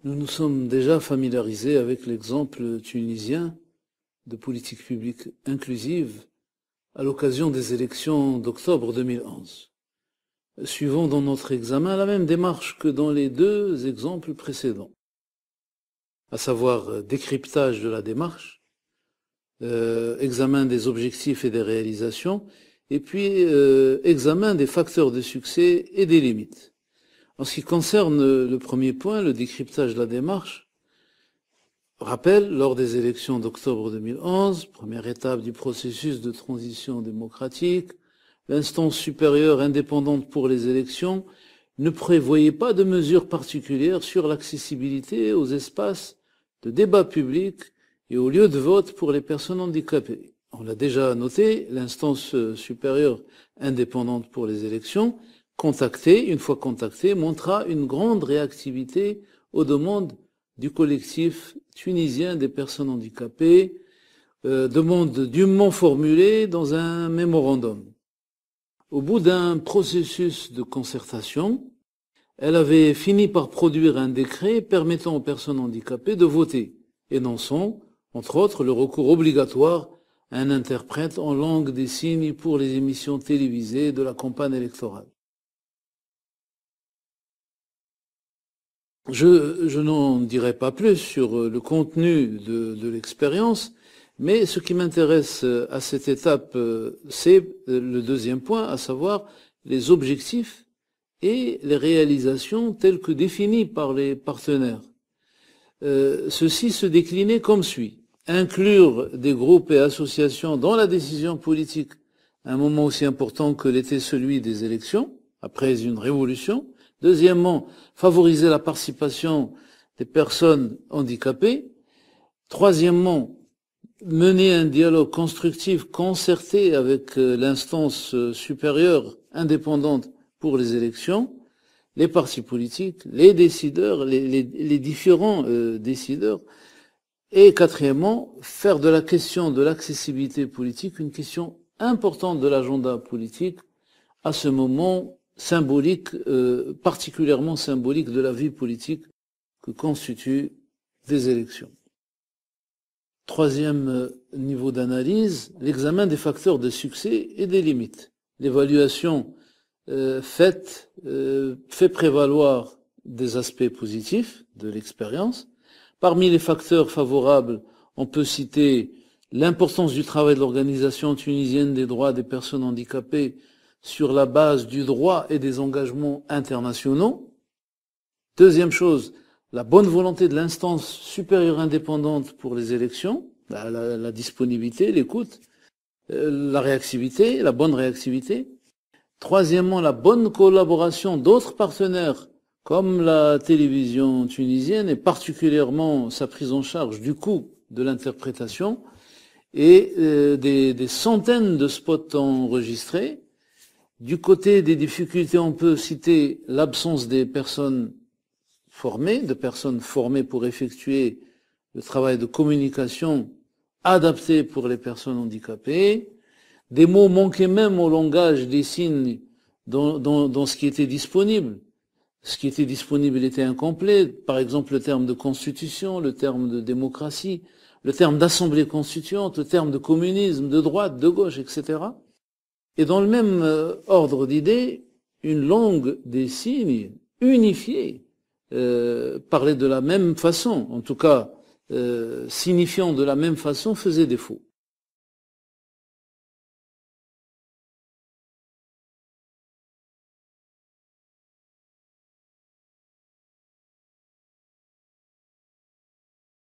Nous nous sommes déjà familiarisés avec l'exemple tunisien de politique publique inclusive à l'occasion des élections d'octobre 2011. Suivons dans notre examen la même démarche que dans les deux exemples précédents, à savoir décryptage de la démarche, examen des objectifs et des réalisations, et puis examen des facteurs de succès et des limites. En ce qui concerne le premier point, le décryptage de la démarche, rappel, lors des élections d'octobre 2011, première étape du processus de transition démocratique, l'instance supérieure indépendante pour les élections ne prévoyait pas de mesures particulières sur l'accessibilité aux espaces de débat public et aux lieux de vote pour les personnes handicapées. On l'a déjà noté, l'instance supérieure indépendante pour les élections, une fois contactée, montra une grande réactivité aux demandes du collectif tunisien des personnes handicapées, demandes dûment formulées dans un mémorandum. Au bout d'un processus de concertation, elle avait fini par produire un décret permettant aux personnes handicapées de voter, énonçant, entre autres, le recours obligatoire à un interprète en langue des signes pour les émissions télévisées de la campagne électorale. Je n'en dirai pas plus sur le contenu de l'expérience, mais ce qui m'intéresse à cette étape, c'est le deuxième point, à savoir les objectifs et les réalisations telles que définies par les partenaires. Ceci se déclinait comme suit. Inclure des groupes et associations dans la décision politique à un moment aussi important que l'était celui des élections, après une révolution. Deuxièmement, favoriser la participation des personnes handicapées. Troisièmement, mener un dialogue constructif concerté avec l'instance supérieure indépendante pour les élections, les partis politiques, les décideurs, les différents décideurs. Et quatrièmement, faire de la question de l'accessibilité politique une question importante de l'agenda politique à ce moment symbolique, particulièrement symbolique de la vie politique que constituent des élections. Troisième niveau d'analyse, l'examen des facteurs de succès et des limites. L'évaluation fait prévaloir des aspects positifs de l'expérience. Parmi les facteurs favorables, on peut citer l'importance du travail de l'Organisation tunisienne des droits des personnes handicapées sur la base du droit et des engagements internationaux. Deuxième chose, la bonne volonté de l'instance supérieure indépendante pour les élections, la disponibilité, l'écoute, la réactivité, la bonne réactivité. Troisièmement, la bonne collaboration d'autres partenaires comme la télévision tunisienne et particulièrement sa prise en charge du coût de l'interprétation et des centaines de spots enregistrés. Du côté des difficultés, on peut citer l'absence des personnes formées, de personnes formées pour effectuer le travail de communication adapté pour les personnes handicapées. Des mots manquaient même au langage des signes dans ce qui était disponible. Ce qui était disponible était incomplet. Par exemple, le terme de constitution, le terme de démocratie, le terme d'assemblée constituante, le terme de communisme, de droite, de gauche, etc. Et dans le même ordre d'idées, une langue des signes unifiée, parlait de la même façon, en tout cas signifiant de la même façon, faisait défaut.